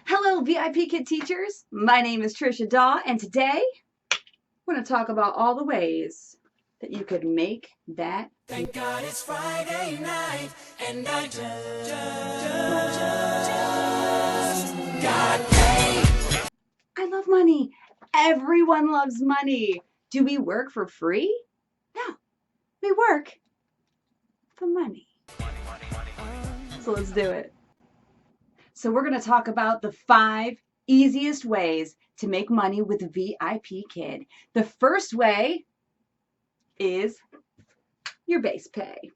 Hello, VIPKid teachers. My name is Trisha Daw, and today we're going to talk about all the ways that you could make that. Thank God it's Friday night, and I just got paid. I love money. Everyone loves money. Do we work for free? No, we work for money. So let's do it. So we're going to talk about the 5 easiest ways to make money with VIPKid. The first way is your base pay.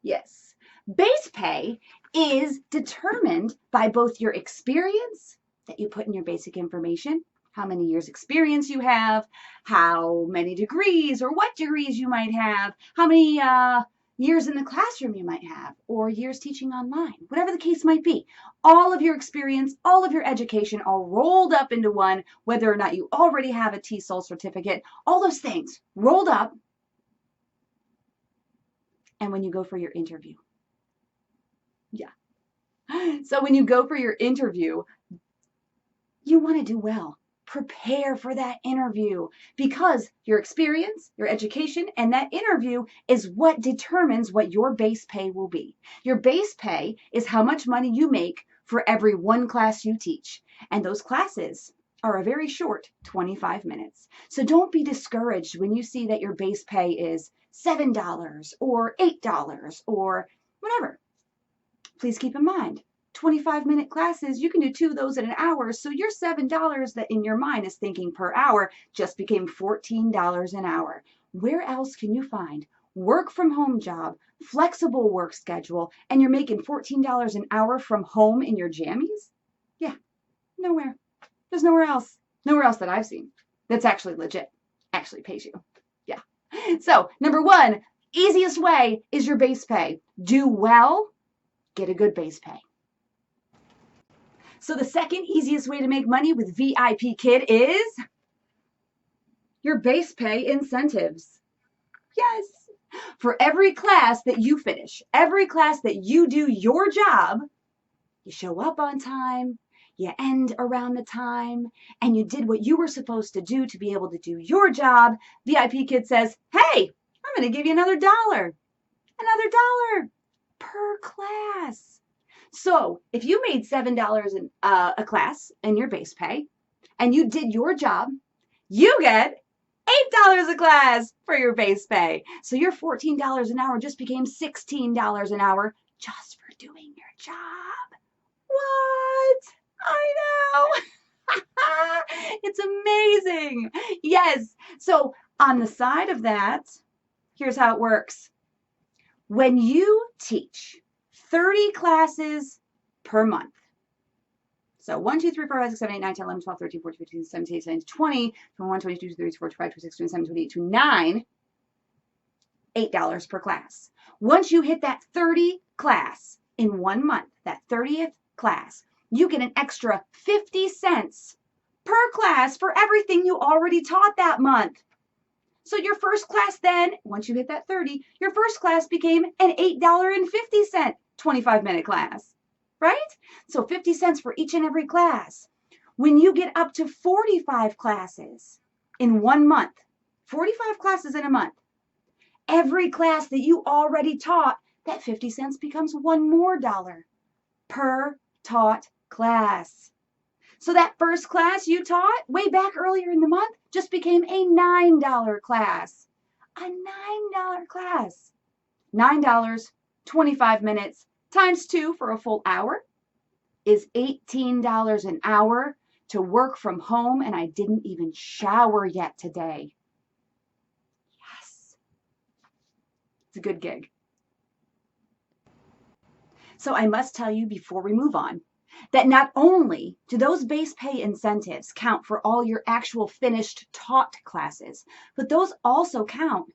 Yes, base pay is determined by both your experience that you put in your basic information, how many years experience you have, how many degrees or what degrees you might have, how many years in the classroom you might have, or years teaching online, whatever the case might be. All of your experience, all of your education, all rolled up into one, whether or not you already have a TESOL certificate, all those things rolled up. And when you go for your interview. Yeah. So when you go for your interview, you want to do well. Prepare for that interview because your experience, your education, and that interview is what determines what your base pay will be. Your base pay is how much money you make for every one class you teach. And those classes are a very short 25 minutes. So don't be discouraged when you see that your base pay is $7 or $8 or whatever. Please keep in mind, 25-minute classes, you can do 2 of those in an hour, so your $7 that in your mind is thinking per hour just became $14 an hour. Where else can you find work from home job, flexible work schedule, and you're making $14 an hour from home in your jammies? Yeah, nowhere. There's nowhere else. Nowhere else that I've seen that's actually legit, actually pays you. Yeah. So, number 1, easiest way is your base pay. Do well, get a good base pay. So the second easiest way to make money with VIPKid is your base pay incentives. Yes. For every class that you finish, every class that you do your job, you show up on time, you end around the time, and you did what you were supposed to do to be able to do your job, VIPKid says, hey, I'm going to give you another dollar per class. So if you made $7 in a class in your base pay and you did your job, you get $8 a class for your base pay. So your $14 an hour just became $16 an hour just for doing your job. What? I know. It's amazing. Yes. So on the side of that, here's how it works. When you teach 30 classes per month, so 1, 2, 3, 4, 5, 6, 7, 8, 9, 10, 11, 12, 13, 14, 15, 16, 17, 18, 19, 20, 21, 22, 23, 24, 25, 26, 27, 28, 29, $8 per class. Once you hit that 30 class in 1 month, that 30th class, you get an extra 50 cents per class for everything you already taught that month. So your first class then, once you hit that 30, your first class became an $8.50 25-minute class, right? So 50 cents for each and every class. When you get up to 45 classes in 1 month, 45 classes in a month, every class that you already taught, that 50 cents becomes $1 more per taught class. So that first class you taught way back earlier in the month just became a $9 class. A $9 class. $9, 25 minutes, times 2 for a full hour is $18 an hour to work from home, and I didn't even shower yet today. Yes. It's a good gig. So I must tell you before we move on, that not only do those base pay incentives count for all your actual finished taught classes, but those also count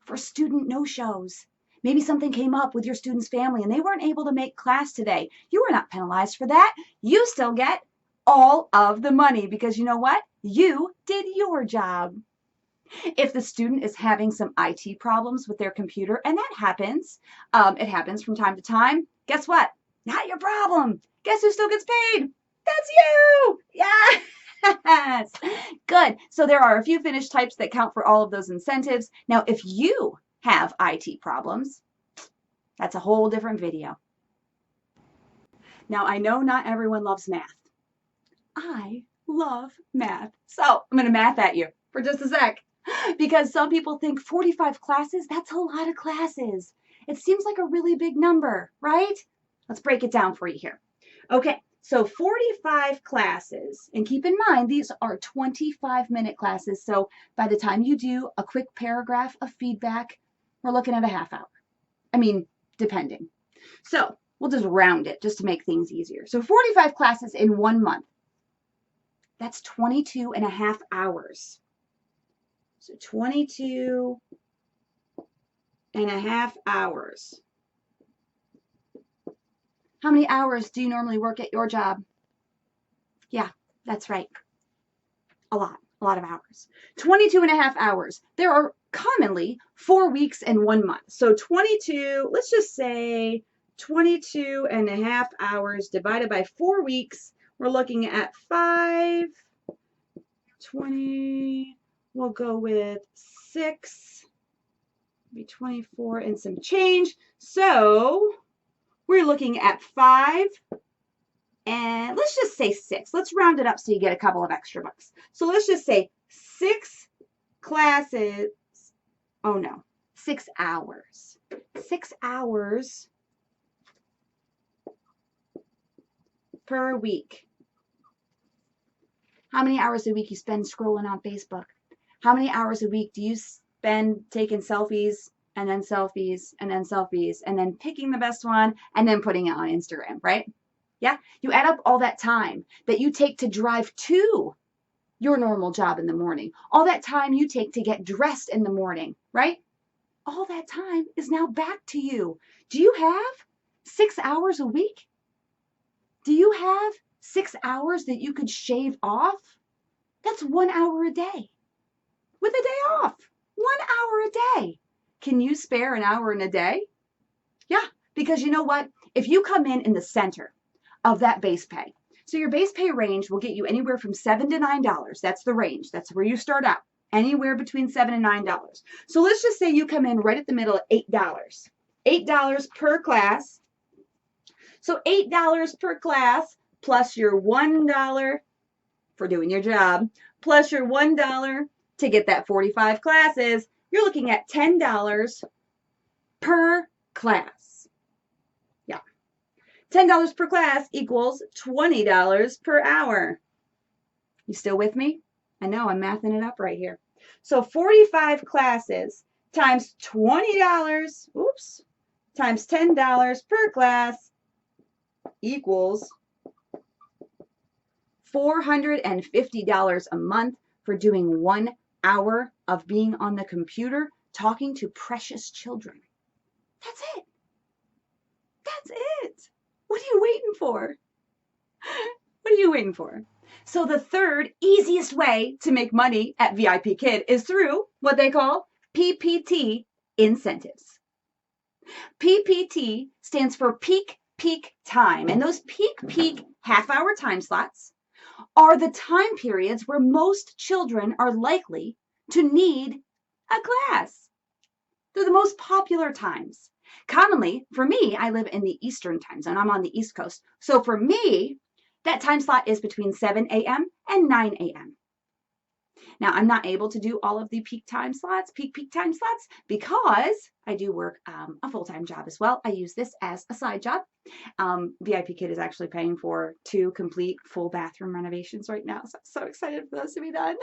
for student no-shows. Maybe something came up with your student's family and they weren't able to make class today. You were not penalized for that. You still get all of the money because you know what? You did your job. If the student is having some IT problems with their computer, and that happens, it happens from time to time, guess what? Not your problem. Guess who still gets paid? That's you. Yes. Good. So there are a few finished types that count for all of those incentives. Now, if you have IT problems, that's a whole different video. Now, I know not everyone loves math. I love math. So I'm going to math at you for just a sec, because some people think 45 classes, that's a lot of classes. It seems like a really big number, right? Let's break it down for you here. Okay, so 45 classes, and keep in mind, these are 25-minute classes. So by the time you do a quick paragraph of feedback, we're looking at a half hour. I mean, depending. So we'll just round it just to make things easier. So 45 classes in 1 month. That's 22 and a half hours. So 22 and a half hours. How many hours do you normally work at your job? Yeah, that's right. A lot of hours. 22 and a half hours. There are commonly 4 weeks and 1 month. So 22, let's just say 22 and a half hours divided by 4 weeks. We're looking at 20, we'll go with 6, be 24 and some change. So we're looking at 5, and let's just say 6. Let's round it up so you get a couple of extra bucks. So let's just say 6 classes. Oh no, 6 hours. 6 hours per week. How many hours a week you spend scrolling on Facebook? How many hours a week do you spend taking selfies and then selfies and then selfies and then picking the best one and then putting it on Instagram, right? Yeah, you add up all that time that you take to drive to your normal job in the morning, all that time you take to get dressed in the morning, right? All that time is now back to you. Do you have 6 hours a week? Do you have 6 hours that you could shave off? That's 1 hour a day with a day off. 1 hour a day. Can you spare an hour in a day? Yeah, because you know what? If you come in the center of that base pay, so your base pay range will get you anywhere from $7 to $9. That's the range. That's where you start out. Anywhere between $7 and $9. So let's just say you come in right at the middle at $8. $8 per class. So $8 per class plus your $1 for doing your job, plus your $1 to get that 45 classes, you're looking at $10 per class. Yeah. $10 per class equals $20 per hour. You still with me? I know, I'm mathing it up right here. So 45 classes times $20, times $10 per class equals $450 a month for doing 1 hour of being on the computer talking to precious children. That's it. That's it. What are you waiting for? What are you waiting for? So the third easiest way to make money at VIPKid is through what they call PPT incentives. PPT stands for peak time, and those peak half-hour time slots are the time periods where most children are likely to need a class. They're the most popular times. Commonly, for me, I live in the Eastern time zone. I'm on the East Coast. So for me, that time slot is between 7 a.m. and 9 a.m. Now, I'm not able to do all of the peak time slots, peak time slots, because I do work a full-time job as well. I use this as a side job. VIPKid is actually paying for 2 complete full bathroom renovations right now. So I'm so excited for those to be done.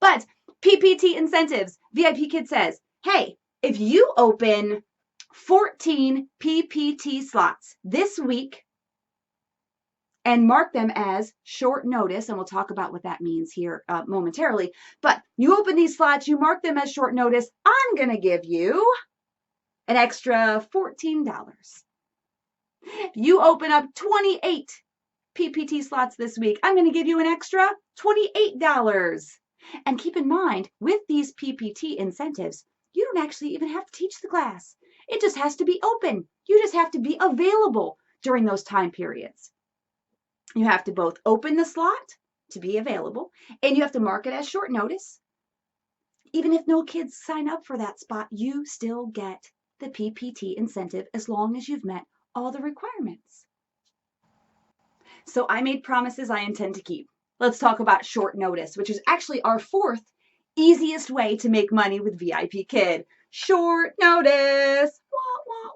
But PPT incentives, VIPKid says, hey, if you open 14 PPT slots this week, and mark them as short notice, and we'll talk about what that means here momentarily. But you open these slots, you mark them as short notice, I'm going to give you an extra $14. You open up 28 PPT slots this week, I'm going to give you an extra $28. And keep in mind, with these PPT incentives, you don't actually even have to teach the class. It just has to be open. You just have to be available during those time periods. You have to both open the slot to be available, and you have to mark it as short notice. Even if no kids sign up for that spot, you still get the PPT incentive as long as you've met all the requirements. So I made promises I intend to keep. Let's talk about short notice, which is actually our fourth easiest way to make money with VIPKid. Short notice. Wah, wah,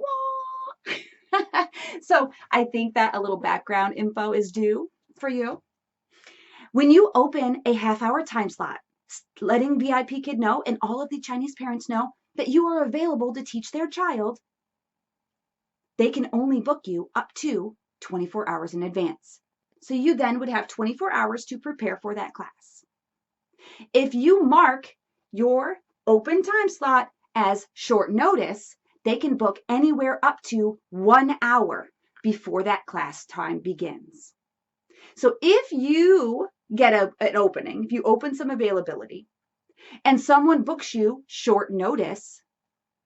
wah. So I think that a little background info is due for you. When you open a half-hour time slot, letting VIPKid know and all of the Chinese parents know that you are available to teach their child, they can only book you up to 24 hours in advance. So you then would have 24 hours to prepare for that class. If you mark your open time slot as short notice, they can book anywhere up to 1 hour before that class time begins. So if you get an opening, if you open some availability, and someone books you short notice,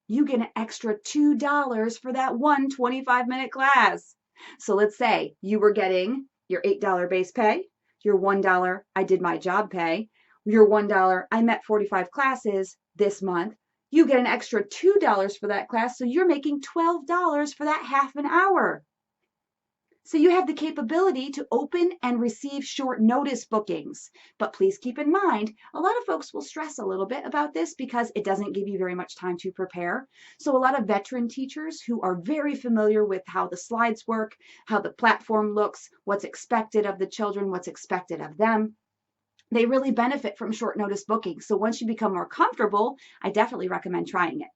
you get an extra $2 for that one 25-minute class. So let's say you were getting your $8 base pay, your $1 I did my job pay, your $1 I met 45 classes this month. You get an extra $2 for that class, so you're making $12 for that half an hour. So you have the capability to open and receive short notice bookings. But please keep in mind, a lot of folks will stress a little bit about this because it doesn't give you very much time to prepare. So a lot of veteran teachers who are very familiar with how the slides work, how the platform looks, what's expected of the children, what's expected of them, they really benefit from short notice bookings. So once you become more comfortable, I definitely recommend trying it.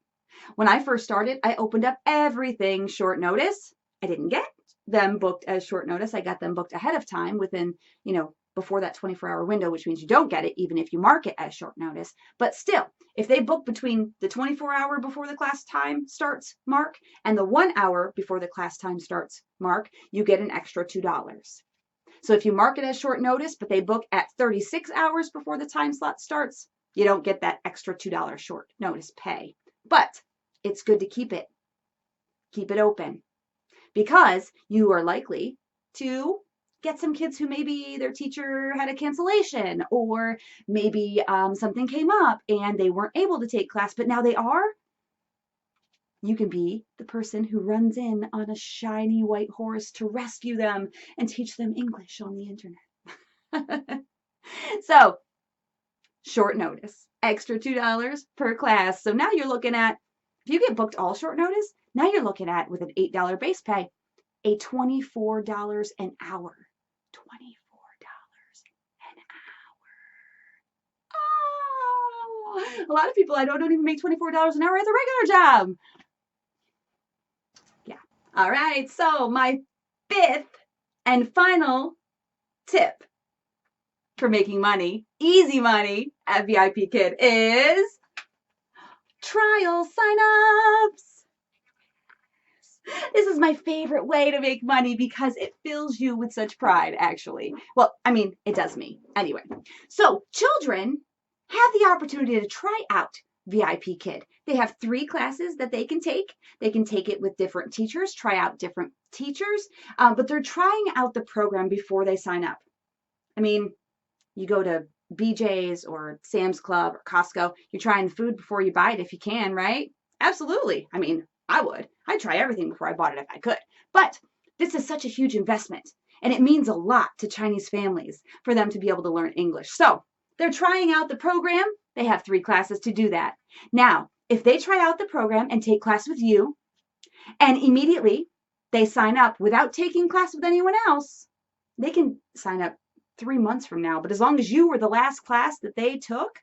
When I first started, I opened up everything short notice. I didn't get them booked as short notice. I got them booked ahead of time within, before that 24-hour window, which means you don't get it even if you mark it as short notice. But still, if they book between the 24-hour before the class time starts mark and the 1 hour before the class time starts mark, you get an extra $2. So if you mark it as short notice, but they book at 36 hours before the time slot starts, you don't get that extra $2 short notice pay. But it's good to keep it open, because you are likely to get some kids who maybe their teacher had a cancellation, or maybe something came up and they weren't able to take class, but now they are. You can be the person who runs in on a shiny white horse to rescue them and teach them English on the internet. So, short notice, extra $2 per class. So now you're looking at, if you get booked all short notice, now you're looking at, with an $8 base pay, a $24 an hour. $24 an hour. Oh, a lot of people I know don't even make $24 an hour at the regular job. Yeah. All right. So my fifth and final tip for making money, easy money at VIPKid, is trial signups. This is my favorite way to make money because it fills you with such pride, actually. Well, I mean, it does me. Anyway, so children have the opportunity to try out VIPKid. They have 3 classes that they can take. They can take it with different teachers, try out different teachers, but they're trying out the program before they sign up. I mean, you go to BJ's or Sam's Club or Costco, you're trying the food before you buy it if you can, right? Absolutely. I mean, I would. I'd try everything before I bought it if I could. But this is such a huge investment, and it means a lot to Chinese families for them to be able to learn English. So they're trying out the program. They have 3 classes to do that. Now, if they try out the program and take class with you, and immediately they sign up without taking class with anyone else, they can sign up 3 months from now. But as long as you were the last class that they took,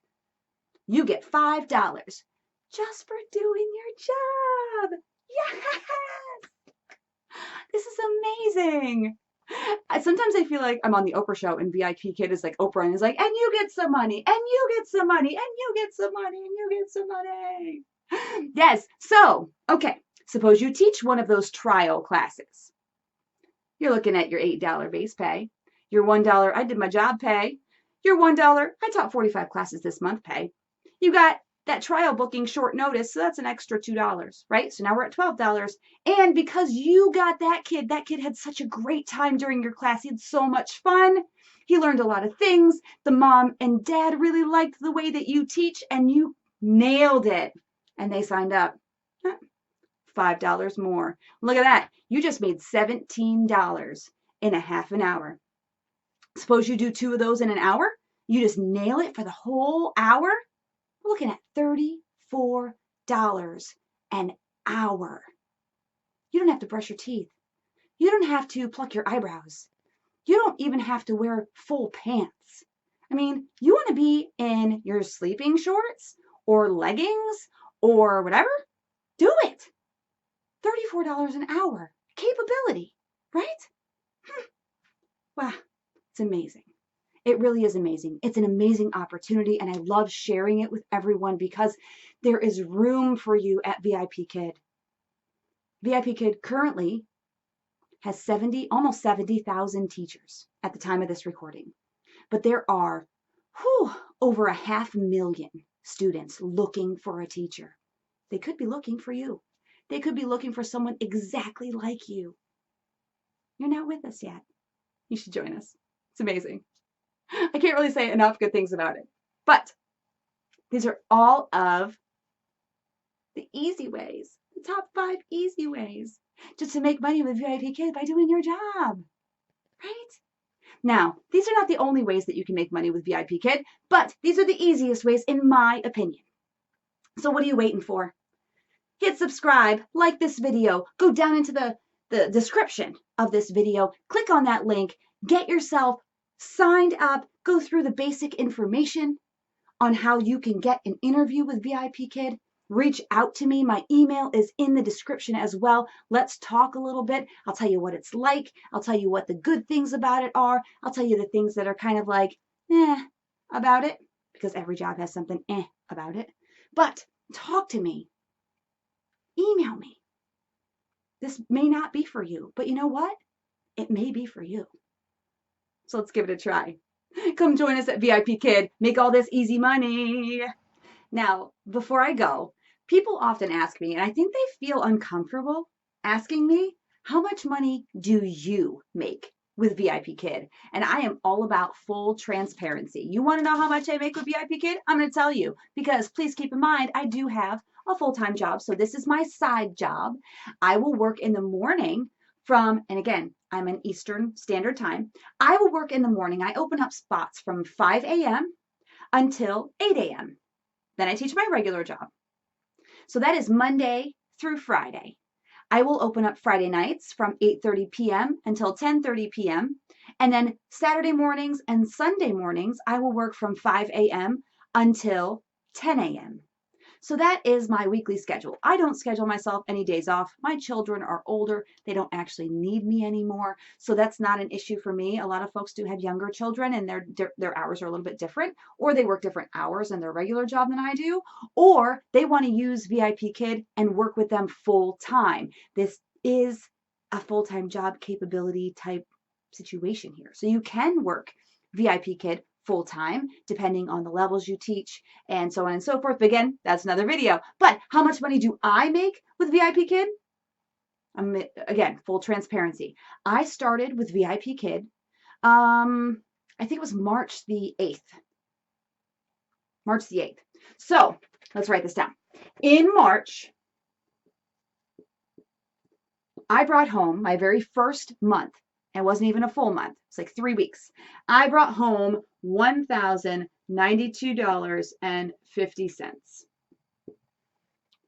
you get $5 just for doing your job. Yes! This is amazing. Sometimes I feel like I'm on the Oprah show and VIPKid is like Oprah and is like, and you get some money, and you get some money, and you get some money, and you get some money. Yes. So, okay. Suppose you teach one of those trial classes. You're looking at your $8 base pay, your $1 I did my job pay, your $1 I taught 45 classes this month pay. You got that trial booking short notice, so that's an extra $2, right? So now we're at $12. And because you got that kid had such a great time during your class. He had so much fun. He learned a lot of things. The mom and dad really liked the way that you teach, and you nailed it. And they signed up. $5 more. Look at that. You just made $17 in a half an hour. Suppose you do 2 of those in an hour. You just nail it for the whole hour. We're looking at $34 an hour. You don't have to brush your teeth. You don't have to pluck your eyebrows. You don't even have to wear full pants. I mean, you want to be in your sleeping shorts or leggings or whatever? Do it. $34 an hour. Capability, right? Wow, it's amazing. It really is amazing. It's an amazing opportunity, and I love sharing it with everyone because there is room for you at VIPKid. VIPKid currently has almost 70,000 teachers at the time of this recording. But there are over 500,000 students looking for a teacher. They could be looking for you. They could be looking for someone exactly like you. You're not with us yet. You should join us. It's amazing. I can't really say enough good things about it. But these are all of the easy ways, the top 5 easy ways just to make money with VIPKid by doing your job, right? Now, these are not the only ways that you can make money with VIPKid, but these are the easiest ways in my opinion. So what are you waiting for? Hit subscribe, like this video, go down into the description of this video, click on that link, get yourself signed up, go through the basic information on how you can get an interview with VIPKid. Reach out to me. My email is in the description as well. Let's talk a little bit. I'll tell you what it's like. I'll tell you what the good things about it are. I'll tell you the things that are kind of like, about it, because every job has something about it. But talk to me. Email me. This may not be for you, but you know what? It may be for you. So let's give it a try. Come join us at VIPKid. Make all this easy money. Now, before I go, people often ask me, and I think they feel uncomfortable asking me, how much money do you make with VIPKid? And I am all about full transparency. You want to know how much I make with VIPKid? I'm going to tell you, because please keep in mind, I do have a full-time job. So this is my side job. I will work in the morning and again, I'm in Eastern Standard Time. I will work in the morning. I open up spots from 5 a.m. until 8 a.m. Then I teach my regular job. So that is Monday through Friday. I will open up Friday nights from 8:30 p.m. until 10:30 p.m. And then Saturday mornings and Sunday mornings, I will work from 5 a.m. until 10 a.m. So that is my weekly schedule. I don't schedule myself any days off. My children are older. They don't actually need me anymore. So that's not an issue for me. A lot of folks do have younger children and their hours are a little bit different, or they work different hours in their regular job than I do, or they want to use VIPKid and work with them full time. This is a full-time job capability type situation here. So you can work VIPKid full-time, depending on the levels you teach, and so on and so forth. But again, that's another video. But how much money do I make with VIPKid? Again, full transparency. I started with VIPKid, I think it was March the 8th. March the 8th. So let's write this down. In March, I brought home my very first month. It wasn't even a full month. It's like 3 weeks. I brought home $1,092.50.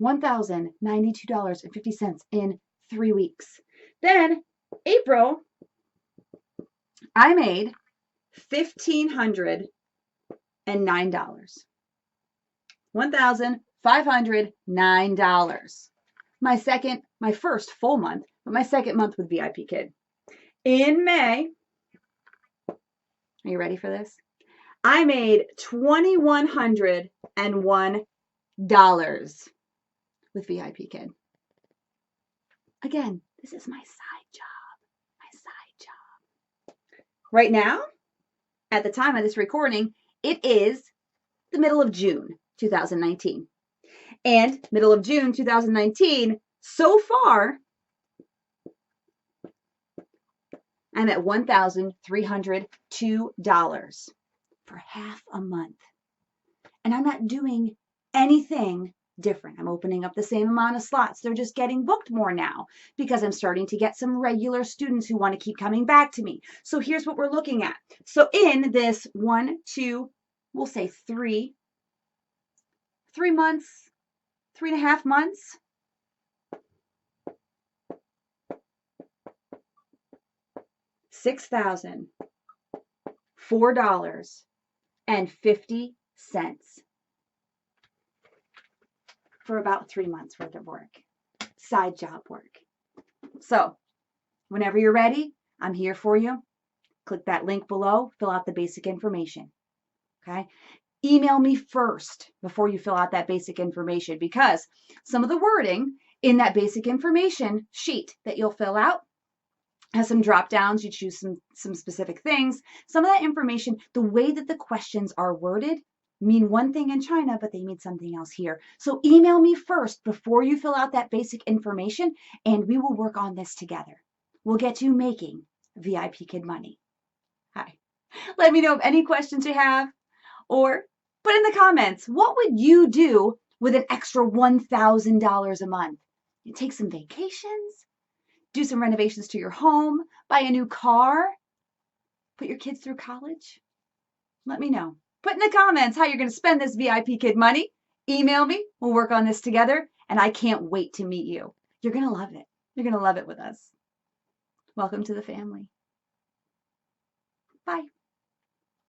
$1,092.50 in 3 weeks. Then April, I made $1,509. $1,509. My first full month, but my second month with VIPKid. In May, are you ready for this? I made $2,101 with VIPKid. Again, this is my side job. Right now, at the time of this recording, it is the middle of June. 2019. And middle of June 2019, so far, I'm at $1,302 for half a month. And I'm not doing anything different. I'm opening up the same amount of slots. They're just getting booked more now because I'm starting to get some regular students who want to keep coming back to me. So here's what we're looking at. So in this 1, 2, we'll say 3 months, 3.5 months, $6,004.50 for about 3 months worth of work, side job work. So whenever you're ready, I'm here for you. Click that link below, fill out the basic information. Okay. Email me first before you fill out that basic information, because some of the wording in that basic information sheet that you'll fill out has some drop downs. You choose some specific things. Some of that information, the way that the questions are worded, mean one thing in China, but they mean something else here. So email me first before you fill out that basic information, and we will work on this together. We'll get you making VIPKid money. Hi. Let me know of any questions you have, or put in the comments, what would you do with an extra $1,000 a month? You take some vacations, do some renovations to your home, buy a new car, put your kids through college? Let me know. Put in the comments how you're going to spend this VIPKid money. Email me. We'll work on this together, and I can't wait to meet you. You're going to love it. You're going to love it with us. Welcome to the family. Bye.